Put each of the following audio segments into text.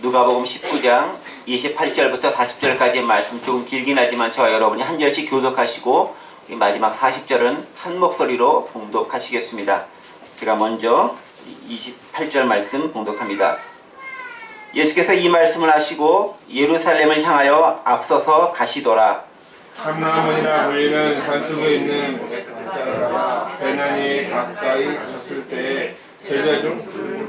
누가복음 19장 28절부터 40절까지의 말씀 조금 길긴 하지만 저와 여러분이 한 절씩 교독하시고 마지막 40절은 한 목소리로 봉독하시겠습니다. 제가 먼저 28절 말씀 봉독합니다. 예수께서 이 말씀을 하시고 예루살렘을 향하여 앞서서 가시더라. 감람원이라 불리는 산쪽에 있는 베다니가 베나니에 가까이 가셨을 때에 제자 중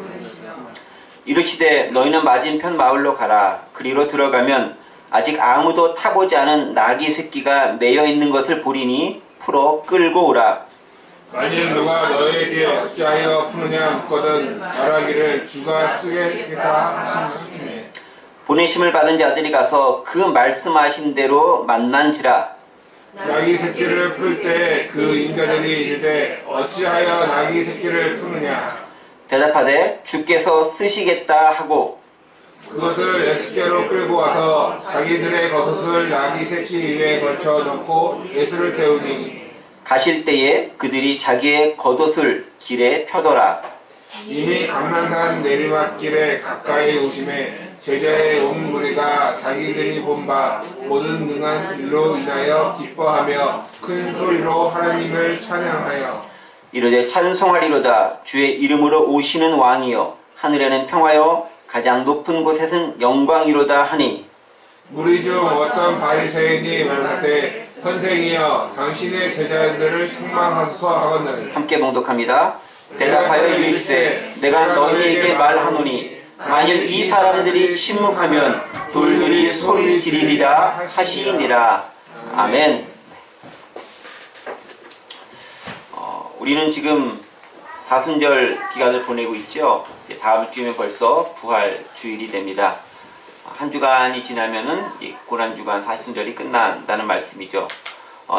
이르시되 너희는 맞은편 마을로 가라. 그리로 들어가면 아직 아무도 타보지 않은 나귀 새끼가 매여 있는 것을 보리니 풀어 끌고 오라. 만일 누가 너에게 어찌하여 푸느냐 묻거든 말하기를 주가 쓰겠다 하신 것이니 보내심을 받은 자들이 가서 그 말씀하신 대로 만난지라. 나귀 새끼를 풀 때 그 인자들이 이르되 어찌하여 나귀 새끼를 푸느냐 대답하되 주께서 쓰시겠다 하고 그것을 예수께로 끌고 와서 자기들의 겉옷을 나귀 새끼 위에 걸쳐 놓고 예수를 태우니 가실 때에 그들이 자기의 겉옷을 길에 펴더라. 이미 감난산 내리막길에 가까이 오심에 제자의 온 무리가 자기들이 본 바 모든 능한 일로 인하여 기뻐하며 큰 소리로 하나님을 찬양하여 이르되 찬송하리로다. 주의 이름으로 오시는 왕이여 하늘에는 평화여 가장 높은 곳에는 영광이로다 하니 무리 중 어떤 바리새인이 말하되 선생이여 당신의 제자들을 책망하소서 하거늘 함께 봉독합니다. 대답하여 이르시되 내가 너희에게 말하노니 만일 이 사람들이 침묵하면 돌들이 소리 지르리라 하시니라. 아멘. 우리는 지금 사순절 기간을 보내고 있죠. 다음 주면 벌써 부활 주일이 됩니다. 한 주간이 지나면은 고난주간 사순절이 끝난다는 말씀이죠.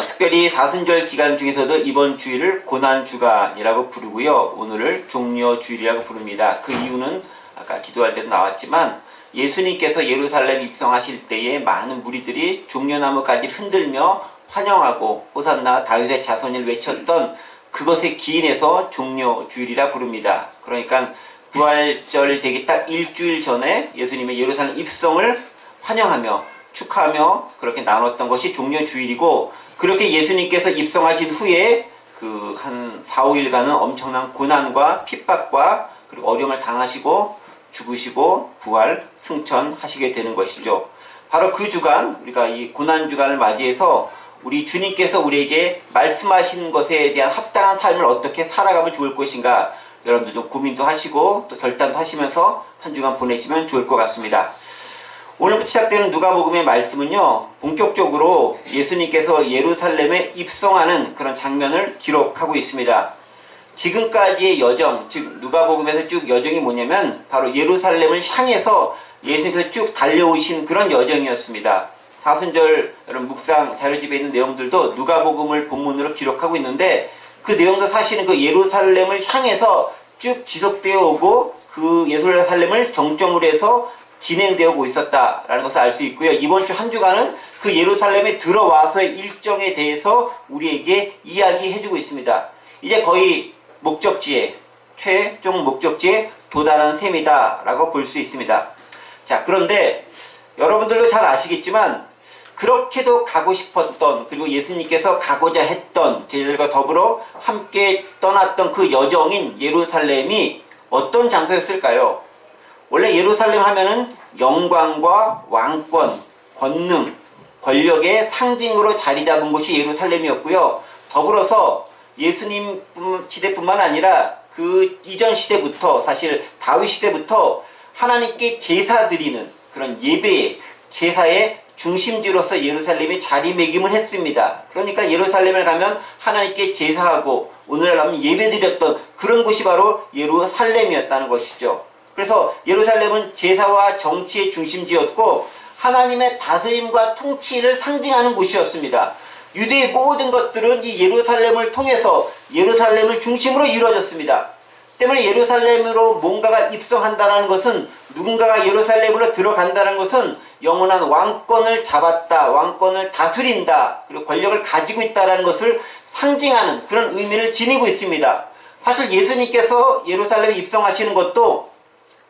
특별히 사순절 기간 중에서도 이번 주일을 고난주간이라고 부르고요. 오늘을 종려주일이라고 부릅니다. 그 이유는 아까 기도할 때도 나왔지만 예수님께서 예루살렘 입성하실 때에 많은 무리들이 종려나무 가지를 흔들며 환영하고 호산나 다윗의 자손을 외쳤던 그것에 기인해서 종려주일이라 부릅니다. 그러니까 부활절 되기 딱 일주일 전에 예수님의 예루살렘 입성을 환영하며 축하하며 그렇게 나눴던 것이 종려주일이고, 그렇게 예수님께서 입성하신 후에 그 한 4, 5일간은 엄청난 고난과 핍박과 그리고 어려움을 당하시고 죽으시고 부활 승천하시게 되는 것이죠. 바로 그 주간, 우리가 이 고난주간을 맞이해서 우리 주님께서 우리에게 말씀하신 것에 대한 합당한 삶을 어떻게 살아가면 좋을 것인가, 여러분들 좀 고민도 하시고 또 결단도 하시면서 한 주간 보내시면 좋을 것 같습니다. 오늘부터 시작되는 누가복음의 말씀은요, 본격적으로 예수님께서 예루살렘에 입성하는 그런 장면을 기록하고 있습니다. 지금까지의 여정, 즉 누가복음에서 쭉 여정이 뭐냐면 바로 예루살렘을 향해서 예수님께서 쭉 달려오신 그런 여정이었습니다. 사순절 여러분 묵상 자료집에 있는 내용들도 누가복음을 본문으로 기록하고 있는데, 그 내용도 사실은 그 예루살렘을 향해서 쭉 지속되어 오고 그 예루살렘을 정점으로 해서 진행되어 오고 있었다라는 것을 알 수 있고요. 이번 주 한 주간은 그 예루살렘에 들어와서의 일정에 대해서 우리에게 이야기해주고 있습니다. 이제 거의 목적지에, 최종 목적지에 도달한 셈이다라고 볼 수 있습니다. 자, 그런데 여러분들도 잘 아시겠지만 그렇게도 가고 싶었던, 그리고 예수님께서 가고자 했던, 제자들과 더불어 함께 떠났던 그 여정인 예루살렘이 어떤 장소였을까요? 원래 예루살렘 하면은 영광과 왕권, 권능, 권력의 상징으로 자리 잡은 곳이 예루살렘이었고요. 더불어서 예수님 시대뿐만 아니라 그 이전 시대부터, 사실 다윗 시대부터 하나님께 제사 드리는 그런 예배의, 제사의 중심지로서 예루살렘이 자리매김을 했습니다. 그러니까 예루살렘을 가면 하나님께 제사하고 오늘날 가면 예배드렸던 그런 곳이 바로 예루살렘이었다는 것이죠. 그래서 예루살렘은 제사와 정치의 중심지였고 하나님의 다스림과 통치를 상징하는 곳이었습니다. 유대의 모든 것들은 이 예루살렘을 통해서 예루살렘을 중심으로 이루어졌습니다. 때문에 예루살렘으로 뭔가가 입성한다는 것은, 누군가가 예루살렘으로 들어간다는 것은 영원한 왕권을 잡았다, 왕권을 다스린다, 그리고 권력을 가지고 있다는 것을 상징하는 그런 의미를 지니고 있습니다. 사실 예수님께서 예루살렘에 입성하시는 것도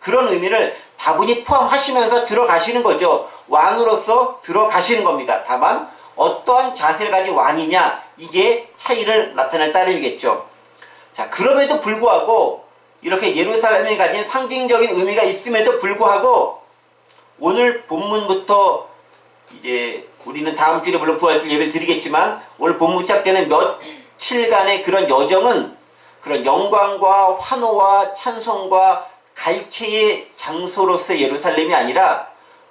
그런 의미를 다분히 포함하시면서 들어가시는 거죠. 왕으로서 들어가시는 겁니다. 다만 어떠한 자세를 가진 왕이냐, 이게 차이를 나타낼 따름이겠죠. 자, 그럼에도 불구하고 이렇게 예루살렘이 가진 상징적인 의미가 있음에도 불구하고 오늘 본문부터 이제 우리는 다음 주에 물론 부활절 예배를 드리겠지만 오늘 본문 시작되는 며칠간의 그런 여정은 그런 영광과 환호와 찬송과 갈채의 장소로서의 예루살렘이 아니라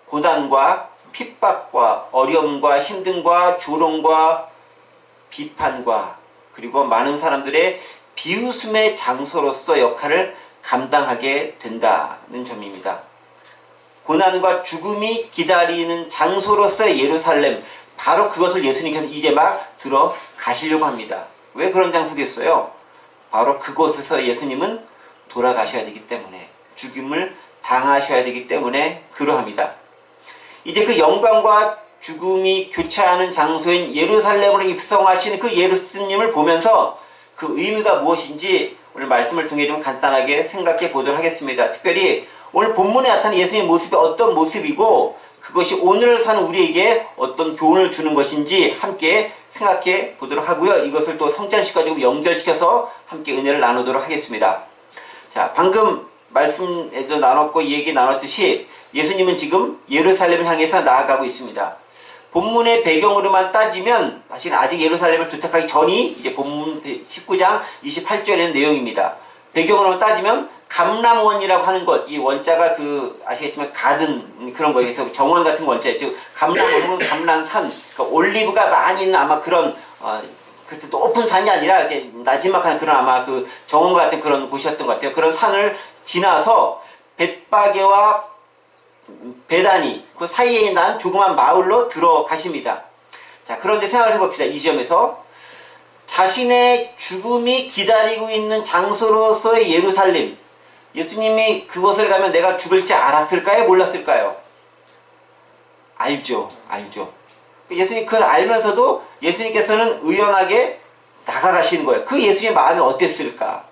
고난과 핍박과 어려움과 힘듦과 조롱과 비판과 그리고 많은 사람들의 비웃음의 장소로서 역할을 감당하게 된다는 점입니다. 고난과 죽음이 기다리는 장소로서의 예루살렘, 바로 그것을 예수님께서 이제 막 들어가시려고 합니다. 왜 그런 장소겠어요? 바로 그곳에서 예수님은 돌아가셔야 되기 때문에, 죽임을 당하셔야 되기 때문에 그러합니다. 이제 그 영광과 죽음이 교차하는 장소인 예루살렘으로 입성하신 그 예수님을 보면서 그 의미가 무엇인지 오늘 말씀을 통해 좀 간단하게 생각해 보도록 하겠습니다. 특별히 오늘 본문에 나타난 예수님의 모습이 어떤 모습이고 그것이 오늘 사는 우리에게 어떤 교훈을 주는 것인지 함께 생각해 보도록 하고요. 이것을 또 성찬식과 좀 연결시켜서 함께 은혜를 나누도록 하겠습니다. 자, 방금 말씀에도 나눴고 이 얘기 나눴듯이 예수님은 지금 예루살렘을 향해서 나아가고 있습니다. 본문의 배경으로만 따지면 사실 아직 예루살렘을 도착하기 전이 이제 본문 19장 28절의 내용입니다. 배경으로만 따지면 감람원이라고 하는 것, 이 원자가 그 아시겠지만 가든 그런 거예요. 그래서 정원 같은 원자, 즉 감람원은 감람산, 그러니까 올리브가 많이 있는 아마 그런 그렇게 높은 산이 아니라 이렇게 나지막한 그런 아마 그 정원 같은 그런 곳이었던 것 같아요. 그런 산을 지나서 벳바게와 베다니 그 사이에 난 조그만 마을로 들어가십니다. 자, 그런데 생각을 해봅시다. 이 지점에서 자신의 죽음이 기다리고 있는 장소로서의 예루살렘, 예수님이 그곳을 가면 내가 죽을지 알았을까요? 몰랐을까요? 알죠. 예수님이 그걸 알면서도 예수님께서는 의연하게 나가가시는 거예요. 그 예수님의 마음이 어땠을까?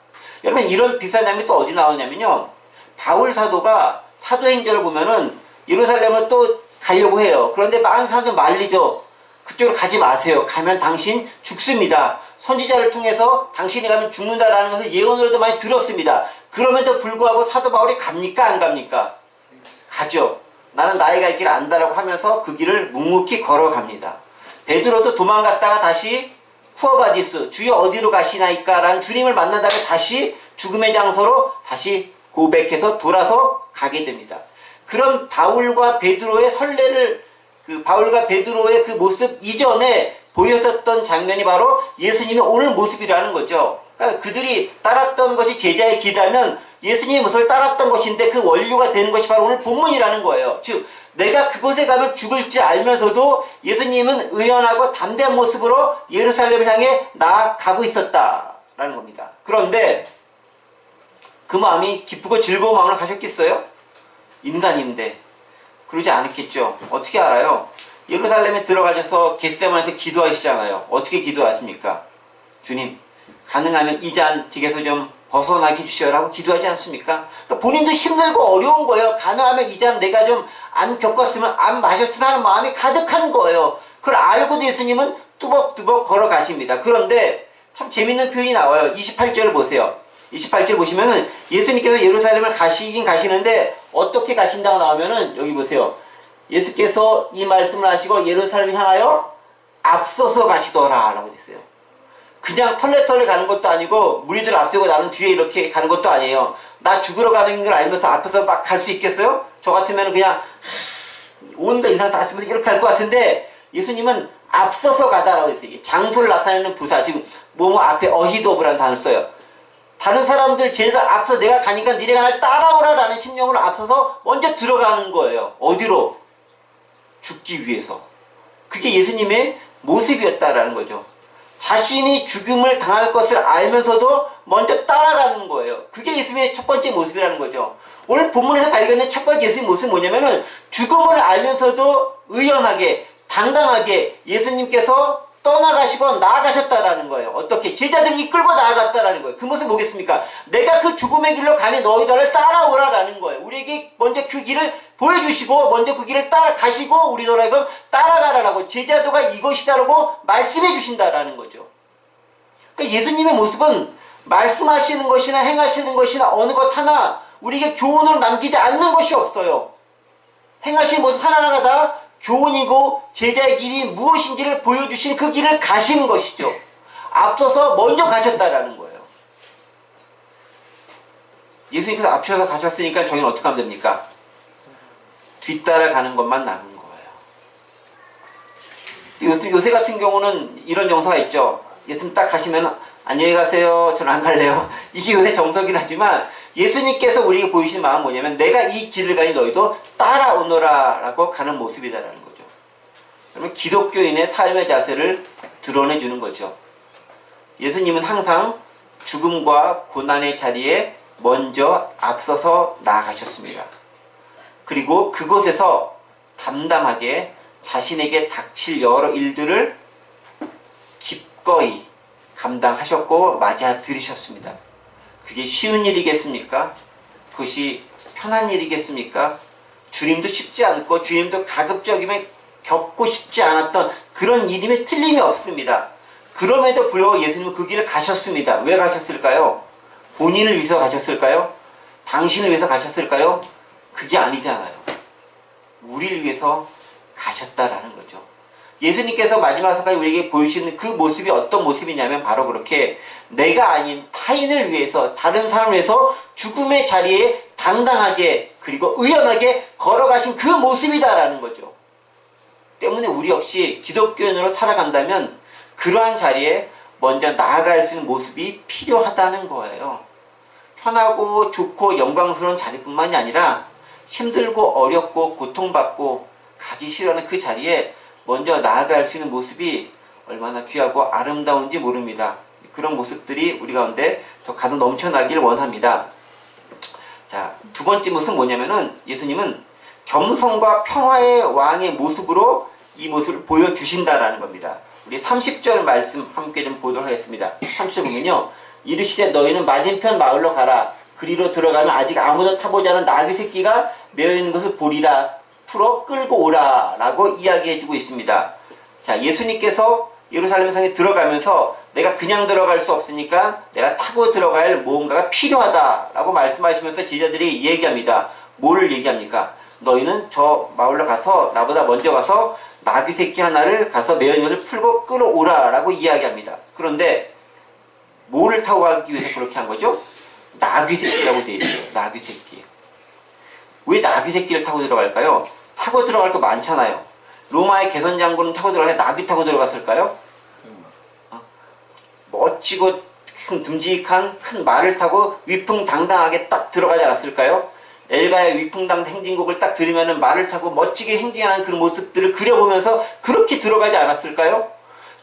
여러분, 이런 비슷한 장면이 또 어디 나오냐면요, 바울 사도가 사도행전을 보면은 예루살렘을 또 가려고 해요. 그런데 많은 사람들 말리죠. 그쪽으로 가지 마세요. 가면 당신 죽습니다. 선지자를 통해서 당신이 가면 죽는다라는 것을 예언으로도 많이 들었습니다. 그럼에도 불구하고 사도 바울이 갑니까? 안 갑니까? 가죠. 나는 나의 갈 길을 안다라고 하면서 그 길을 묵묵히 걸어갑니다. 베드로도 도망갔다가 다시 후어바디스, 주여 어디로 가시나이까? 라는 주님을 만난 다음에 다시 죽음의 장소로 다시 고백해서 돌아서 가게 됩니다. 그런 바울과 베드로의 설레를, 그 바울과 베드로의 그 모습 이전에 보여줬던 장면이 바로 예수님의 오늘 모습이라는 거죠. 그러니까 그들이 따랐던 것이 제자의 길이라면 예수님의 모습을 따랐던 것인데 그 원료가 되는 것이 바로 오늘 본문이라는 거예요. 즉, 내가 그곳에 가면 죽을지 알면서도 예수님은 의연하고 담대한 모습으로 예루살렘을 향해 나아가고 있었다라는 겁니다. 그런데 그 마음이 기쁘고 즐거운 마음으로 가셨겠어요? 인간인데 그러지 않았겠죠. 어떻게 알아요? 예루살렘에 들어가셔서 겟세마네에서 기도하시잖아요. 어떻게 기도하십니까? 주님, 가능하면 이 잔 제게서 좀 벗어나게 해주시오라고 기도하지 않습니까? 그러니까 본인도 힘들고 어려운 거예요. 가능하면 이 잔 내가 좀 안 겪었으면, 안 마셨으면 하는 마음이 가득한 거예요. 그걸 알고도 예수님은 뚜벅뚜벅 걸어가십니다. 그런데 참 재밌는 표현이 나와요. 28절을 보세요. 28절 보시면은 예수님께서 예루살렘을 가시긴 가시는데 어떻게 가신다고 나오면은 여기 보세요. 예수께서 이 말씀을 하시고 예루살렘을 향하여 앞서서 가시더라 라고 됐어요. 그냥 털레털레 가는 것도 아니고 무리들 앞세고 나는 뒤에 이렇게 가는 것도 아니에요. 나 죽으러 가는 걸 알면서 앞에서 막 갈 수 있겠어요? 저 같으면 그냥 온갖 인상 다 쓰면서 이렇게 갈 것 같은데 예수님은 앞서서 가다라고 했어요. 장소를 나타내는 부사, 지금 뭐뭐 앞에 어히도브라는 단어를 써요. 다른 사람들 제자 앞서 내가 가니까 니네가 날 따라오라 라는 심령으로 앞서서 먼저 들어가는 거예요. 어디로? 죽기 위해서. 그게 예수님의 모습이었다라는 거죠. 자신이 죽음을 당할 것을 알면서도 먼저 따라가는 거예요. 그게 예수님의 첫 번째 모습이라는 거죠. 오늘 본문에서 발견된 첫 번째 예수님의 모습은 뭐냐면은 죽음을 알면서도 의연하게, 당당하게 예수님께서 떠나가시고 나아가셨다라는 거예요. 어떻게? 제자들이 이끌고 나아갔다라는 거예요. 그 모습이 뭐겠습니까? 내가 그 죽음의 길로 가니 너희들을 따라오라라는 거예요. 우리에게 먼저 그 길을 보여주시고 먼저 그 길을 따라가시고 우리들에게 따라가라라고 제자도가 이것이다라고 말씀해 주신다라는 거죠. 그러니까 예수님의 모습은 말씀하시는 것이나 행하시는 것이나 어느 것 하나 우리에게 교훈으로 남기지 않는 것이 없어요. 행하시는 모습 하나하나가 다 교훈이고 제자의 길이 무엇인지를 보여주신 그 길을 가시는 것이죠. 앞서서 먼저 가셨다라는 거예요. 예수님께서 앞서서 가셨으니까 저희는 어떻게 하면 됩니까? 뒤따라가는 것만 남은 거예요. 요새 같은 경우는 이런 정서가 있죠. 예수님 딱 가시면 안녕히 가세요. 저는 안 갈래요. 이게 요새 정석이긴 하지만 예수님께서 우리에게 보이시는 마음은 뭐냐면 내가 이 길을 가니 너희도 따라오너라 라고 가는 모습이다라는 거죠. 그러면 기독교인의 삶의 자세를 드러내주는 거죠. 예수님은 항상 죽음과 고난의 자리에 먼저 앞서서 나아가셨습니다. 그리고 그곳에서 담담하게 자신에게 닥칠 여러 일들을 기꺼이 감당하셨고 맞아 들으셨습니다. 그게 쉬운 일이겠습니까? 그것이 편한 일이겠습니까? 주님도 쉽지 않고 주님도 가급적이면 겪고 싶지 않았던 그런 일임에 틀림이 없습니다. 그럼에도 불구하고 예수님은 그 길을 가셨습니다. 왜 가셨을까요? 본인을 위해서 가셨을까요? 당신을 위해서 가셨을까요? 그게 아니잖아요. 우리를 위해서 가셨다라는 거죠. 예수님께서 마지막 사까지 우리에게 보여주시는 그 모습이 어떤 모습이냐면 바로 그렇게 내가 아닌 타인을 위해서 다른 사람을 위해서 죽음의 자리에 당당하게 그리고 의연하게 걸어가신 그 모습이다라는 거죠. 때문에 우리 역시 기독교인으로 살아간다면 그러한 자리에 먼저 나아갈 수 있는 모습이 필요하다는 거예요. 편하고 좋고 영광스러운 자리뿐만이 아니라 힘들고 어렵고 고통받고 가기 싫어하는 그 자리에 먼저 나아갈 수 있는 모습이 얼마나 귀하고 아름다운지 모릅니다. 그런 모습들이 우리 가운데 더 가득 넘쳐나길 원합니다. 자, 두 번째 모습은 뭐냐면은 예수님은 겸손과 평화의 왕의 모습으로 이 모습을 보여주신다라는 겁니다. 우리 30절 말씀 함께 좀 보도록 하겠습니다. 30절 보면요. 이르시되 너희는 맞은편 마을로 가라. 그리로 들어가면 아직 아무도 타보지 않은 나귀 새끼가 메어있는 것을 보리라. 풀어 끌고 오라 라고 이야기해주고 있습니다. 자, 예수님께서 예루살렘 성에 들어가면서 내가 그냥 들어갈 수 없으니까 내가 타고 들어갈 무언가가 필요하다라고 말씀하시면서 제자들이 얘기합니다. 뭐를 얘기합니까? 너희는 저 마을로 가서 나보다 먼저 가서 나귀 새끼 하나를 가서 메어있는 것을 풀고 끌어오라 라고 이야기합니다. 그런데 뭐를 타고 가기 위해서 그렇게 한 거죠? 나귀 새끼라고 되어 있어요. 나귀 새끼. 왜 나귀 새끼를 타고 들어갈까요? 타고 들어갈 거 많잖아요. 로마의 개선 장군은 타고 들어갈 때 나귀 타고 들어갔을까요? 멋지고 큰 듬직한 큰 말을 타고 위풍당당하게 딱 들어가지 않았을까요? 엘가의 위풍당 행진곡을 딱 들으면 말을 타고 멋지게 행진하는 그런 모습들을 그려보면서 그렇게 들어가지 않았을까요?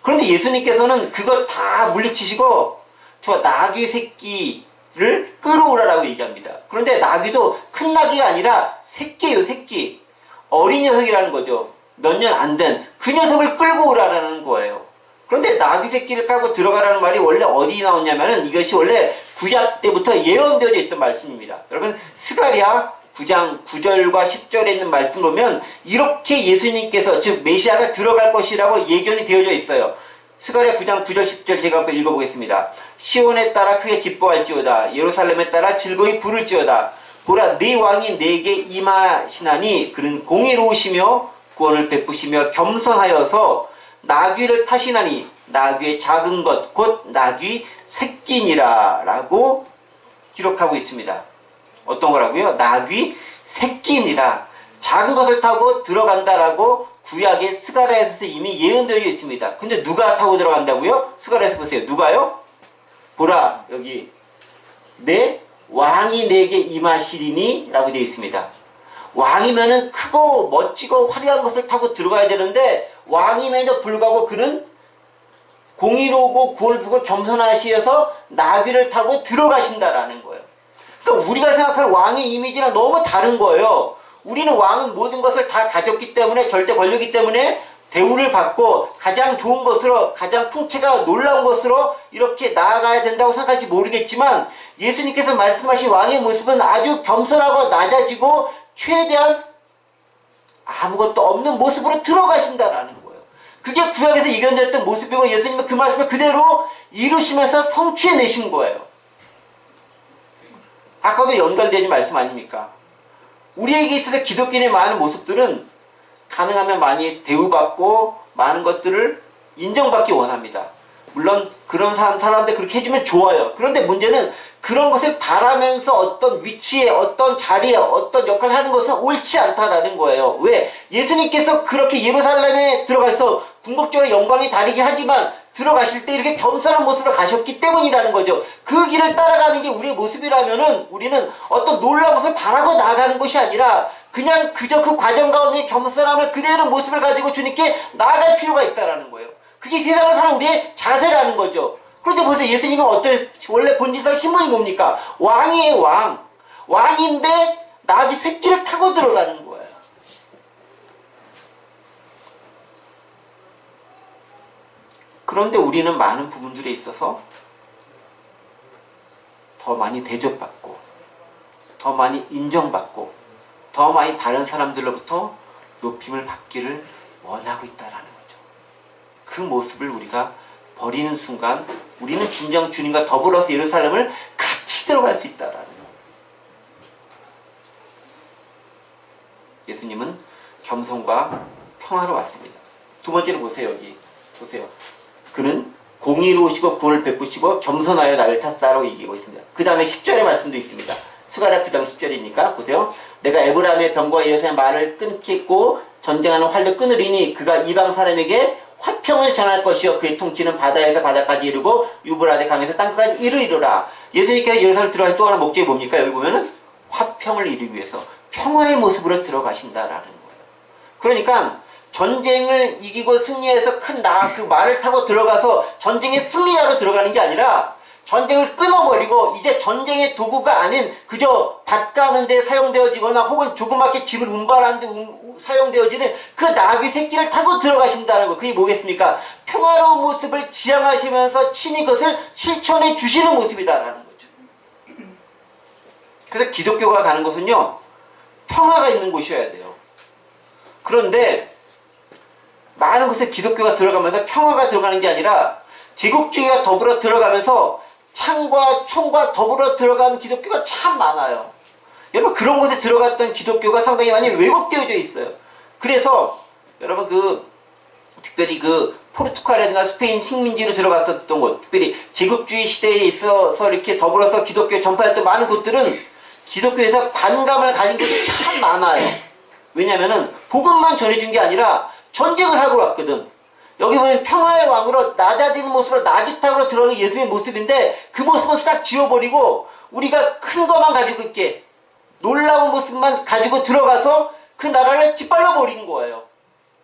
그런데 예수님께서는 그거 다 물리치시고 저 나귀 새끼를 끌어오라라고 얘기합니다. 그런데 나귀도 큰 나귀가 아니라 새끼예요, 새끼. 어린 녀석이라는 거죠. 몇 년 안 된 그 녀석을 끌고 오라라는 거예요. 그런데 나귀 새끼를 까고 들어가라는 말이 원래 어디 나오냐면은 이것이 원래 구약 때부터 예언되어져 있던 말씀입니다. 여러분 스가랴 9장 9절과 10절에 있는 말씀 보면 이렇게 예수님께서 즉 메시아가 들어갈 것이라고 예견이 되어져 있어요. 스가랴 9장 9절 10절 제가 한번 읽어보겠습니다. 시온에 따라 크게 기뻐할지어다. 예루살렘에 따라 즐거이 부를지어다. 보라 네 왕이 내게 임하시나니 그는 공의로우시며 구원을 베푸시며 겸손하여서 나귀를 타시나니 나귀의 작은 것 곧 나귀 새끼니라 라고 기록하고 있습니다. 어떤 거라고요? 나귀 새끼니라. 작은 것을 타고 들어간다라고 구약의 스가랴에서 이미 예언되어 있습니다. 근데 누가 타고 들어간다고요? 스가랴에서 보세요. 누가요? 보라 여기 내 왕이 내게 임하시리니 라고 되어 있습니다. 왕이면은 크고 멋지고 화려한 것을 타고 들어가야 되는데 왕임에도 불구하고 그는 공의로우고 구원을 보고 겸손하시어서 나귀를 타고 들어가신다라는 거예요. 그러니까 우리가 생각하는 왕의 이미지랑 너무 다른 거예요. 우리는 왕은 모든 것을 다 가졌기 때문에 절대 권력이기 때문에 대우를 받고 가장 좋은 것으로, 가장 풍채가 놀라운 것으로 이렇게 나아가야 된다고 생각할지 모르겠지만, 예수님께서 말씀하신 왕의 모습은 아주 겸손하고 낮아지고 최대한 아무것도 없는 모습으로 들어가신다라는 거예요. 그게 구약에서 예견됐던 모습이고, 예수님은 그 말씀을 그대로 이루시면서 성취해내신 거예요. 아까도 연결되는 말씀 아닙니까? 우리에게 있어서 기독교인의 많은 모습들은 가능하면 많이 대우받고 많은 것들을 인정받기 원합니다. 물론 그런 사람들 그렇게 해주면 좋아요. 그런데 문제는 그런 것을 바라면서 어떤 위치에, 어떤 자리에, 어떤 역할을 하는 것은 옳지 않다라는 거예요. 왜? 예수님께서 그렇게 예루살렘에 들어가서 궁극적으로 영광이 다르긴 하지만 들어가실 때 이렇게 겸손한 모습으로 가셨기 때문이라는 거죠. 그 길을 따라가는 게 우리의 모습이라면은 우리는 어떤 놀라운 것을 바라고 나아가는 것이 아니라 그냥 그저 그 과정 가운데 겸손함을 그대로 모습을 가지고 주님께 나아갈 필요가 있다라는 거예요. 그게 세상을 사는 우리의 자세라는 거죠. 그런데 보세요. 예수님은 원래 본질상 신분이 뭡니까? 왕이에요, 왕. 왕인데 나귀 새끼를 타고 들어가는 거예요. 그런데 우리는 많은 부분들에 있어서 더 많이 대접받고, 더 많이 인정받고, 더 많이 다른 사람들로부터 높임을 받기를 원하고 있다라는 거죠. 그 모습을 우리가 버리는 순간 우리는 진정 주님과 더불어서 예루살렘을 같이 들어갈 수 있다라는 거예요. 예수님은 겸손과 평화로 왔습니다. 두 번째로 보세요. 여기 보세요. 그는 공의로우시고 구원을 베푸시고 겸손하여 나를 탔다라고 얘기하고 있습니다. 그 다음에 10절의 말씀도 있습니다. 스가랴 9장 10절이니까 보세요. 내가 에브라임의 병과 예루살렘의 말을 끊겠고 전쟁하는 활도 끊으리니 그가 이방 사람에게 화평을 전할 것이요 그의 통치는 바다에서 바다까지 이르고 유브라데 강에서 땅끝까지 이르리로라. 예수님께서 예루살렘 들어가신 또 하나 목적이 뭡니까? 여기 보면은 화평을 이루기 위해서 평화의 모습으로 들어가신다라는 거예요. 그러니까 전쟁을 이기고 승리해서 그 말을 타고 들어가서 전쟁의 승리자로 들어가는 게 아니라 전쟁을 끊어버리고 이제 전쟁의 도구가 아닌 그저 밭 가는 데 사용되어지거나 혹은 조그맣게 집을 운반하는 데 사용되어지는 그 나귀 새끼를 타고 들어가신다는 거. 그게 뭐겠습니까? 평화로운 모습을 지향하시면서 친히 그것을 실천해 주시는 모습이다라는 거죠. 그래서 기독교가 가는 곳은요, 평화가 있는 곳이어야 돼요. 그런데 많은 곳에 기독교가 들어가면서 평화가 들어가는 게 아니라 제국주의와 더불어 들어가면서 창과 총과 더불어 들어가는 기독교가 참 많아요. 여러분 그런 곳에 들어갔던 기독교가 상당히 많이 왜곡되어져 있어요. 그래서 여러분 특별히 포르투갈이라든가 스페인 식민지로 들어갔었던 곳, 특별히 제국주의 시대에 있어서 이렇게 더불어서 기독교 전파했던 많은 곳들은 기독교에서 반감을 가진 곳이 참 많아요. 왜냐면은 복음만 전해준 게 아니라 전쟁을 하고 왔거든. 여기 보면 평화의 왕으로 낮아지는 모습으로 나귀탑으로 들어오는 예수의 모습인데 그 모습은 싹 지워버리고 우리가 큰 것만 가지고 있게 놀라운 모습만 가지고 들어가서 그 나라를 짓밟아 버린 거예요.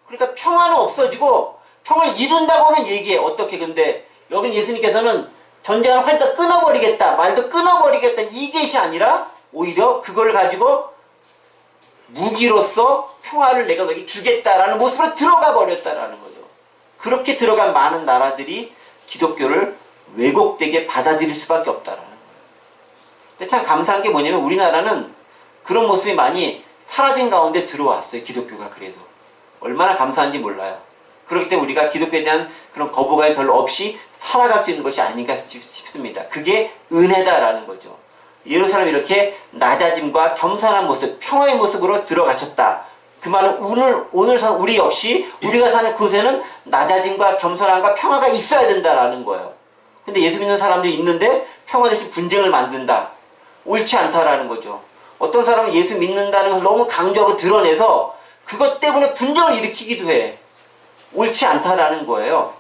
그러니까 평화는 없어지고 평화를 이룬다고는 얘기해. 어떻게? 근데 여긴 예수님께서는 전쟁을 활도 끊어버리겠다, 말도 끊어버리겠다 이것이 아니라 오히려 그걸 가지고 무기로서 평화를 내가 너에게 주겠다라는 모습으로 들어가 버렸다라는 거죠. 그렇게 들어간 많은 나라들이 기독교를 왜곡되게 받아들일 수밖에 없다라는 거예요. 근데 참 감사한 게 뭐냐면 우리나라는 그런 모습이 많이 사라진 가운데 들어왔어요. 기독교가 그래도. 얼마나 감사한지 몰라요. 그렇기 때문에 우리가 기독교에 대한 그런 거부감이 별로 없이 살아갈 수 있는 것이 아닌가 싶습니다. 그게 은혜다라는 거죠. 예루살렘이 이렇게 낮아짐과 겸손한 모습, 평화의 모습으로 들어가셨다. 그 말은 오늘 사는 우리 역시 우리가 사는 그곳에는 낮아짐과 겸손함과 평화가 있어야 된다라는 거예요. 근데 예수 믿는 사람들이 있는데 평화 대신 분쟁을 만든다. 옳지 않다라는 거죠. 어떤 사람은 예수 믿는다는 걸 너무 강조하고 드러내서 그것 때문에 분쟁을 일으키기도 해. 옳지 않다라는 거예요.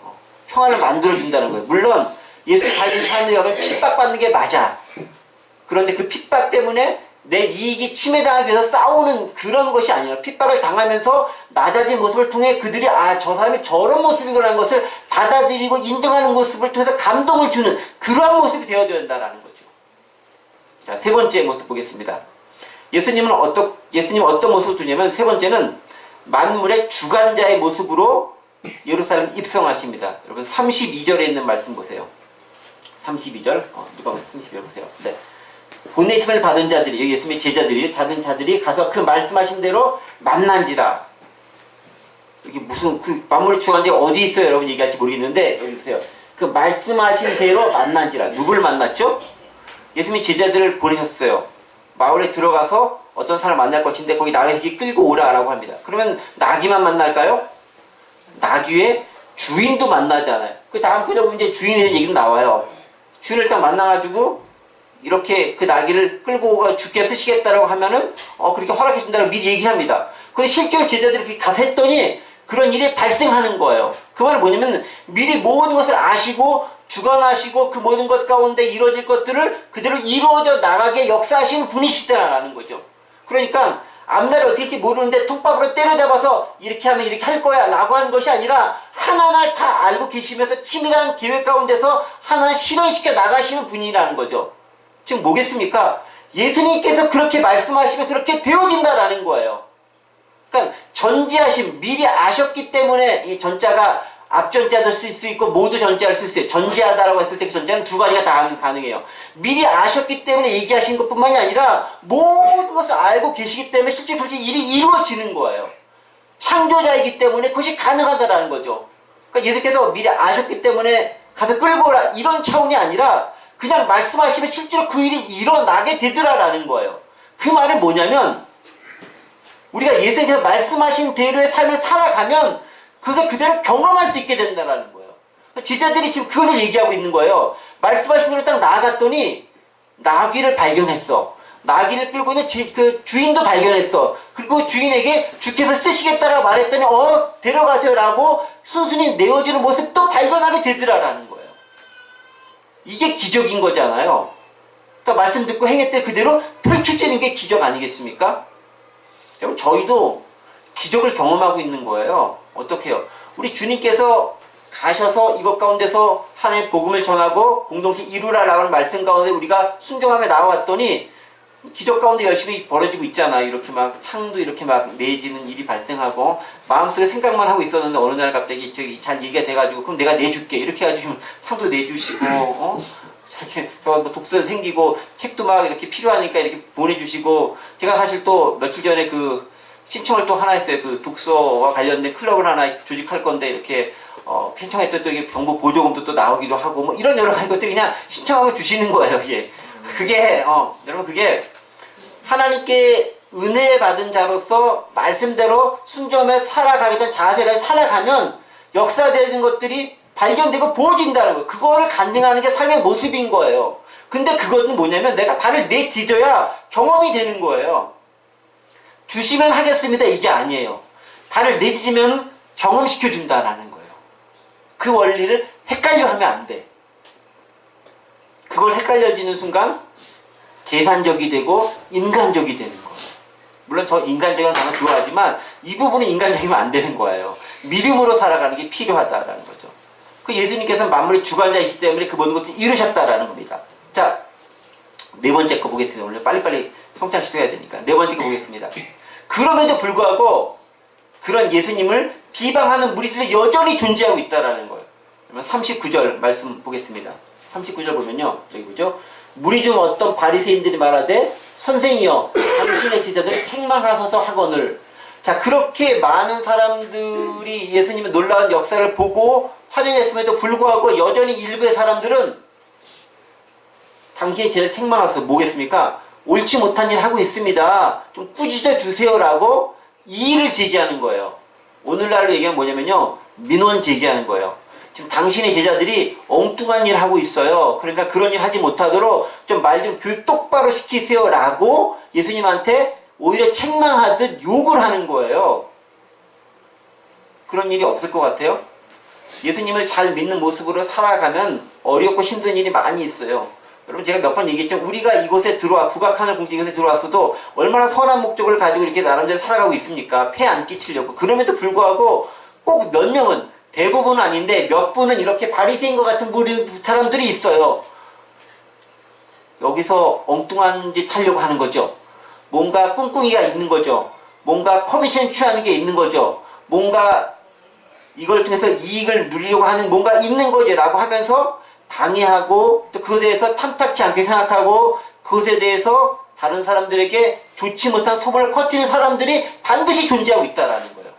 평화를 만들어준다는 거예요. 물론 예수 믿는 사람들이 여러분 핍박받는 게 맞아. 그런데 그 핍박 때문에 내 이익이 침해당하기 위해서 싸우는 그런 것이 아니라 핍박을 당하면서 낮아진 모습을 통해 그들이 저 사람이 저런 모습이구나 하는 것을 받아들이고 인정하는 모습을 통해서 감동을 주는 그러한 모습이 되어야 된다는 거죠. 자, 세 번째 모습 보겠습니다. 예수님은 어떤 모습을 두냐면 세 번째는 만물의 주관자의 모습으로 예루살렘 입성하십니다. 여러분 32절에 있는 말씀 보세요. 32절 누가 32절 보세요. 네. 보내심을 받은 자들이, 예수님의 제자들이, 받은 자들이 가서 그 말씀하신 대로 만난지라. 여기 무슨 그 만물의 주관자 어디 있어요? 여러분 얘기할지 모르겠는데 여기 보세요. 그 말씀하신 대로 만난지라. 누굴 만났죠? 예수님이 제자들을 보내셨어요. 마을에 들어가서 어떤 사람을 만날 것인데 거기 나귀 새끼 끌고 오라라고 합니다. 그러면 나귀만 만날까요? 나귀의 주인도 만나잖아요. 그 다음 구절 보면 이제 주인에 대한 얘기도 나와요. 주인을 딱 만나가지고 이렇게 그 나귀를 끌고 오가 주께 쓰시겠다라고 하면은 그렇게 허락해 준다고 미리 얘기합니다. 근데 실제로 제자들이 그렇게 가서 했더니 그런 일이 발생하는 거예요. 그 말은 뭐냐면 미리 모든 것을 아시고 주관하시고 그 모든 것 가운데 이루어질 것들을 그대로 이루어져 나가게 역사하시는 분이시다라는 거죠. 그러니까 앞날이 어떻게 될지 모르는데 톱밥으로 때려잡아서 이렇게 하면 이렇게 할 거야 라고 하는 것이 아니라 하나하나 다 알고 계시면서 치밀한 계획 가운데서 하나 실현시켜 나가시는 분이라는 거죠. 지금 뭐겠습니까? 예수님께서 그렇게 말씀하시면 그렇게 되어진다라는 거예요. 그러니까 전지하심, 미리 아셨기 때문에 이 전자가 앞전자도 쓸 수 있고 모두 전자를 쓸 수 있어요. 전지하다라고 했을 때 그 전자는 두 가지가 다 가능해요. 미리 아셨기 때문에 얘기하신 것뿐만이 아니라 모든 것을 알고 계시기 때문에 실제 그렇게 일이 이루어지는 거예요. 창조자이기 때문에 그것이 가능하다라는 거죠. 그러니까 예수께서 미리 아셨기 때문에 가서 끌고 오라 이런 차원이 아니라 그냥 말씀하시면 실제로 그 일이 일어나게 되더라라는 거예요. 그 말은 뭐냐면 우리가 예수님께서 말씀하신 대로의 삶을 살아가면 그것을 그대로 경험할 수 있게 된다는 거예요. 제자들이 지금 그것을 얘기하고 있는 거예요. 말씀하신 대로 딱 나아갔더니 나귀를 발견했어. 나귀를 끌고 있는 그 주인도 발견했어. 그리고 주인에게 주께서 쓰시겠다라고 말했더니 데려가세요 라고 순순히 내어주는 모습도 발견하게 되더라라는 거예요. 이게 기적인 거잖아요. 그러니까 말씀 듣고 행했을 때 그대로 펼쳐지는 게 기적 아니겠습니까? 여러분 저희도 기적을 경험하고 있는 거예요. 어떻게 해요? 우리 주님께서 가셔서 이것 가운데서 하나님의 복음을 전하고 공동체 이루라라고 하는 말씀 가운데 우리가 순종하며 나와왔더니 기적 가운데 열심히 벌어지고 있잖아요. 이렇게 막 창도 이렇게 막 내지는 일이 발생하고 마음속에 생각만 하고 있었는데 어느 날 갑자기 저기 잘 얘기가 돼가지고 그럼 내가 내줄게 이렇게 해가지고 창도 내주시고 이렇게 뭐 독서 생기고 책도 막 이렇게 필요하니까 이렇게 보내주시고 제가 사실 또 며칠 전에 그 신청을 또 하나 했어요. 그 독서와 관련된 클럽을 하나 조직할 건데 이렇게 신청했더니 또 이게 정보 보조금도 또 나오기도 하고 뭐 이런 여러 가지 것들이 그냥 신청하면 주시는 거예요. 이게 그게 여러분 그게 하나님께 은혜 받은 자로서 말씀대로 순종하며 살아가게 된 자세가 살아가면 역사되는 것들이 발견되고 보여진다는 거예요. 그거를 간증하는 게 삶의 모습인 거예요. 근데 그것은 뭐냐면 내가 발을 내디뎌야 경험이 되는 거예요. 주시면 하겠습니다 이게 아니에요. 발을 내디디면 경험시켜준다라는 거예요. 그 원리를 헷갈려 하면 안 돼. 그걸 헷갈려지는 순간 계산적이 되고 인간적이 되는 거예요. 물론 저 인간적인 단어 좋아하지만 이 부분은 인간적이면 안 되는 거예요. 믿음으로 살아가는 게 필요하다라는 거죠. 그 예수님께서는 만물의 주관자이기 때문에 그 모든 것을 이루셨다라는 겁니다. 자, 네 번째 거 보겠습니다. 오늘 빨리빨리 성장시켜야 되니까. 네 번째 거 보겠습니다. 그럼에도 불구하고 그런 예수님을 비방하는 무리들이 여전히 존재하고 있다라는 거예요. 그러면 39절 말씀 보겠습니다. 39절 보면요. 여기 보죠. 무리 중 어떤 바리새인들이 말하되 선생이여 당신의 제자들을 책망하소서 하거늘. 자, 그렇게 많은 사람들이 예수님의 놀라운 역사를 보고 환영했음에도 불구하고 여전히 일부의 사람들은 당신의 제자를 책망하소서 뭐겠습니까? 옳지 못한 일 하고 있습니다. 좀 꾸짖어 주세요라고 이의를 제기하는 거예요. 오늘날로 얘기하면 뭐냐면요. 민원 제기하는 거예요. 지금 당신의 제자들이 엉뚱한 일 하고 있어요. 그러니까 그런 일 하지 못하도록 좀 말 좀 교육 똑바로 시키세요라고 예수님한테 오히려 책망하듯 욕을 하는 거예요. 그런 일이 없을 것 같아요? 예수님을 잘 믿는 모습으로 살아가면 어렵고 힘든 일이 많이 있어요. 여러분 제가 몇 번 얘기했지만 우리가 이곳에 북악하늘 공동 이곳에 들어왔어도 얼마나 선한 목적을 가지고 이렇게 나름대로 살아가고 있습니까? 폐 안 끼치려고. 그럼에도 불구하고 꼭 몇 명은 대부분은 아닌데 몇 분은 이렇게 바리새인과 같은 사람들이 있어요. 여기서 엉뚱한 짓 하려고 하는 거죠. 뭔가 꿍꿍이가 있는 거죠. 뭔가 커미션 취하는 게 있는 거죠. 뭔가 이걸 통해서 이익을 누리려고 하는 뭔가 있는 거지라고 하면서 방해하고 또 그것에 대해서 탐탁치 않게 생각하고 그것에 대해서 다른 사람들에게 좋지 못한 소문을 퍼뜨리는 사람들이 반드시 존재하고 있다라는 거예요.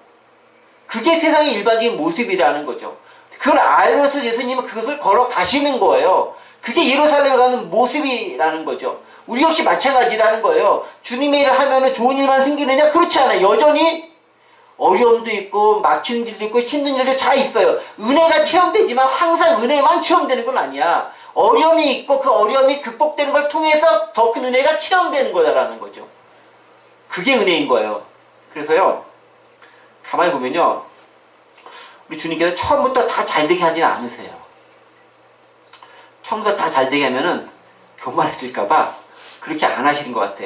그게 세상의 일반적인 모습이라는 거죠. 그걸 알면서 예수님은 그것을 걸어 가시는 거예요. 그게 예루살렘에 가는 모습이라는 거죠. 우리 역시 마찬가지라는 거예요. 주님의 일을 하면은 좋은 일만 생기느냐? 그렇지 않아요. 여전히 어려움도 있고 막히는 일도 있고 힘든 일도 다 있어요. 은혜가 체험되지만 항상 은혜만 체험되는 건 아니야. 어려움이 있고 그 어려움이 극복되는 걸 통해서 더 큰 은혜가 체험되는 거다라는 거죠. 그게 은혜인 거예요. 그래서요, 가만히 보면요, 우리 주님께서 처음부터 다 잘되게 하진 않으세요. 처음부터 다 잘되게 하면은 교만해질까봐 그렇게 안 하시는 것 같아.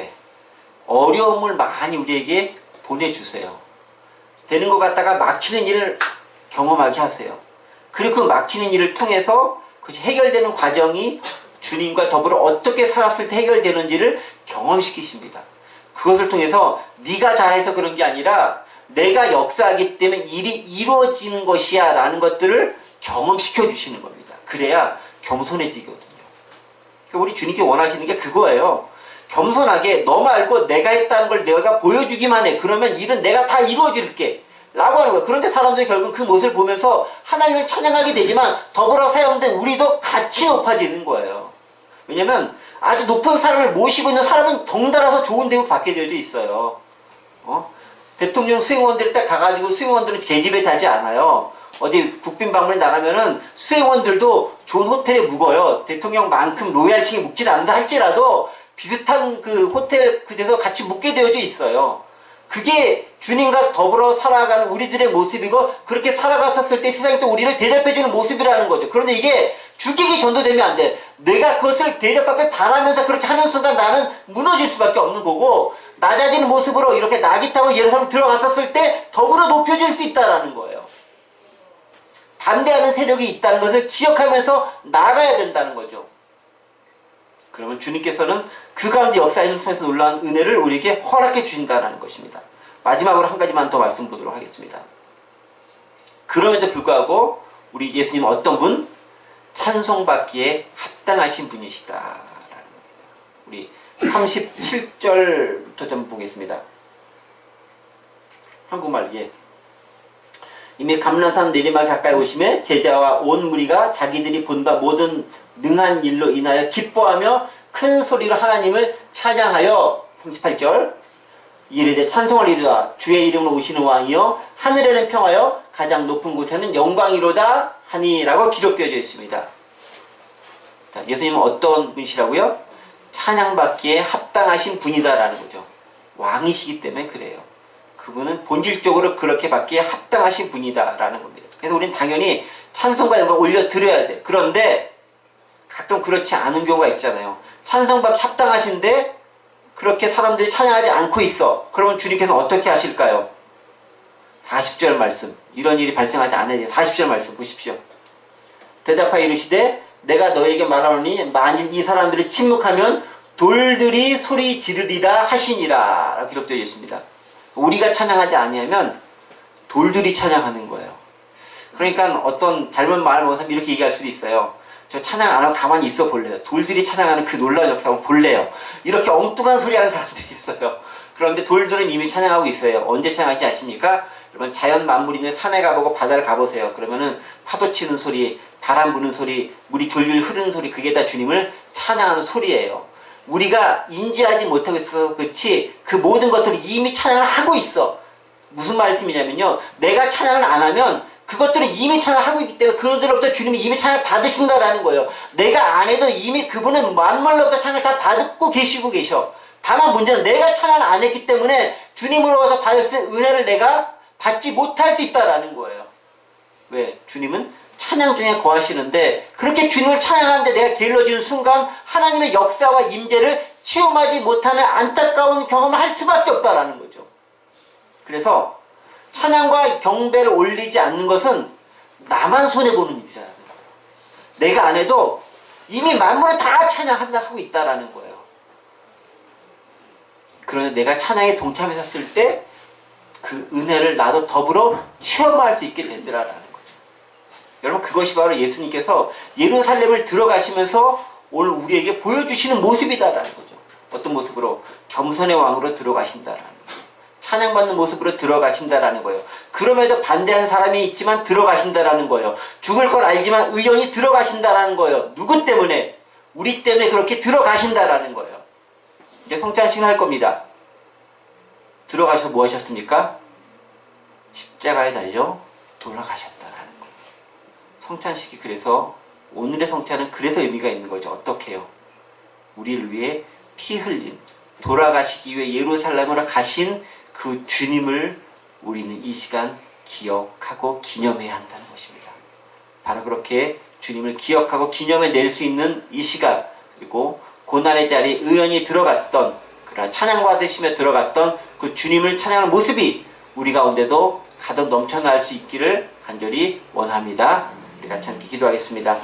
어려움을 많이 우리에게 보내주세요. 되는 것 같다가 막히는 일을 경험하게 하세요. 그리고 그 막히는 일을 통해서 그 해결되는 과정이 주님과 더불어 어떻게 살았을 때 해결되는지를 경험시키십니다. 그것을 통해서 네가 잘해서 그런 게 아니라 내가 역사하기 때문에 일이 이루어지는 것이야 라는 것들을 경험시켜 주시는 겁니다. 그래야 겸손해지거든요. 우리 주님께 원하시는 게 그거예요. 겸손하게 너 말고 내가 했다는 걸 내가 보여주기만 해. 그러면 일은 내가 다 이루어줄게 라고 하는 거예요. 그런데 사람들이 결국 그 모습을 보면서 하나님을 찬양하게 되지만 더불어 사용된 우리도 같이 높아지는 거예요. 왜냐면 아주 높은 사람을 모시고 있는 사람은 덩달아서 좋은 대우 받게 되어 있어요. 대통령 수행원들 딱 가가지고 수행원들은 계집애 타지 않아요. 어디 국빈 방문에 나가면은 수행원들도 좋은 호텔에 묵어요. 대통령만큼 로얄층에 묵지 않는다 할지라도 비슷한 그 호텔 그데서 같이 묵게 되어져 있어요. 그게 주님과 더불어 살아가는 우리들의 모습이고 그렇게 살아갔었을 때 세상이 또 우리를 대접해주는 모습이라는 거죠. 그런데 이게 주객이 전도되면 안 돼. 내가 그것을 대접받길 바라면서 그렇게 하는 순간 나는 무너질 수밖에 없는 거고 낮아지는 모습으로 이렇게 낙이 타고 예루살렘 들어갔었을 때 더불어 높여질 수 있다는 거예요. 반대하는 세력이 있다는 것을 기억하면서 나가야 된다는 거죠. 그러면 주님께서는 그 가운데 역사를 통해서 놀라운 은혜를 우리에게 허락해 주신다는 것입니다. 마지막으로 한 가지만 더 말씀드리도록 하겠습니다. 그럼에도 불구하고 우리 예수님은 어떤 분? 찬송받기에 합당하신 분이시다. 우리 37절부터 좀 보겠습니다. 한국말, 예. 이미 감람산 내리막 가까이 오심에 제자와 온 무리가 자기들이 본 바 모든 능한 일로 인하여 기뻐하며 큰 소리로 하나님을 찬양하여 38절 이르되 찬송을 이루다 주의 이름으로 오시는 왕이여 하늘에는 평하여 가장 높은 곳에는 영광이로다 하니라고 기록되어져 있습니다. 자, 예수님은 어떤 분이시라고요? 찬양받기에 합당하신 분이다라는 거죠. 왕이시기 때문에 그래요. 그분은 본질적으로 그렇게 받기에 합당하신 분이다라는 겁니다. 그래서 우리는 당연히 찬송과 영광을 올려드려야 돼. 그런데 가끔 그렇지 않은 경우가 있잖아요. 찬송받기 합당하신데 그렇게 사람들이 찬양하지 않고 있어. 그러면 주님께서는 어떻게 하실까요? 40절 말씀. 이런 일이 발생하지 않아야 돼요. 40절 말씀 보십시오. 대답하여 이르시되 내가 너에게 말하노니 만일 이 사람들이 침묵하면 돌들이 소리 지르리라 하시니라 라고 기록되어 있습니다. 우리가 찬양하지 아니하면 돌들이 찬양하는 거예요. 그러니까 어떤 잘못 말을 못하면 이렇게 얘기할 수도 있어요. 저 찬양 안 하고 가만히 있어 볼래요. 돌들이 찬양하는 그 놀라운 역사를 볼래요. 이렇게 엉뚱한 소리 하는 사람들이 있어요. 그런데 돌들은 이미 찬양하고 있어요. 언제 찬양하지 않습니까? 여러분 자연 만물 있는 산에 가보고 바다를 가보세요. 그러면은 파도 치는 소리, 바람 부는 소리, 물이 졸졸 흐르는 소리, 그게 다 주님을 찬양하는 소리예요. 우리가 인지하지 못하고 있어서 그렇지 그 모든 것들을 이미 찬양을 하고 있어. 무슨 말씀이냐면요. 내가 찬양을 안 하면 그것들은 이미 찬양을 하고 있기 때문에 그들로부터 주님이 이미 찬양을 받으신다라는 거예요. 내가 안 해도 이미 그분은 만물로부터 찬양을 다 받고 계시고 계셔. 다만 문제는 내가 찬양을 안 했기 때문에 주님으로부터 받을 수 있는 은혜를 내가 받지 못할 수 있다라는 거예요. 왜? 주님은 찬양 중에 거하시는데 그렇게 주님을 찬양하는데 내가 게을러지는 순간 하나님의 역사와 임재를 체험하지 못하는 안타까운 경험을 할 수밖에 없다라는 거죠. 그래서 찬양과 경배를 올리지 않는 것은 나만 손해보는 일이라는 거예요. 내가 안 해도 이미 만물은 다 찬양한다 하고 있다라는 거예요. 그런데 내가 찬양에 동참했을 때 그 은혜를 나도 더불어 체험할 수 있게 되더라라는 거예요. 여러분 그것이 바로 예수님께서 예루살렘을 들어가시면서 오늘 우리에게 보여주시는 모습이다라는 거죠. 어떤 모습으로? 겸손의 왕으로 들어가신다라는 거예요. 찬양받는 모습으로 들어가신다라는 거예요. 그럼에도 반대하는 사람이 있지만 들어가신다라는 거예요. 죽을 걸 알지만 의연히 들어가신다라는 거예요. 누구 때문에? 우리 때문에 그렇게 들어가신다라는 거예요. 이제 성찬식을 할 겁니다. 들어가셔서 뭐 하셨습니까? 십자가에 달려 돌아가셨다라는 거예요. 성찬식이 그래서 오늘의 성찬은 그래서 의미가 있는 거죠. 어떻게 해요? 우리를 위해 피 흘린, 돌아가시기 위해 예루살렘으로 가신 그 주님을 우리는 이 시간 기억하고 기념해야 한다는 것입니다. 바로 그렇게 주님을 기억하고 기념해낼 수 있는 이 시간, 그리고 고난의 자리에 의연히 들어갔던, 그러나 찬양받으시며 들어갔던 그 주님을 찬양하는 모습이 우리 가운데도 가득 넘쳐날 수 있기를 간절히 원합니다. 우리 같이 함께 기도하겠습니다.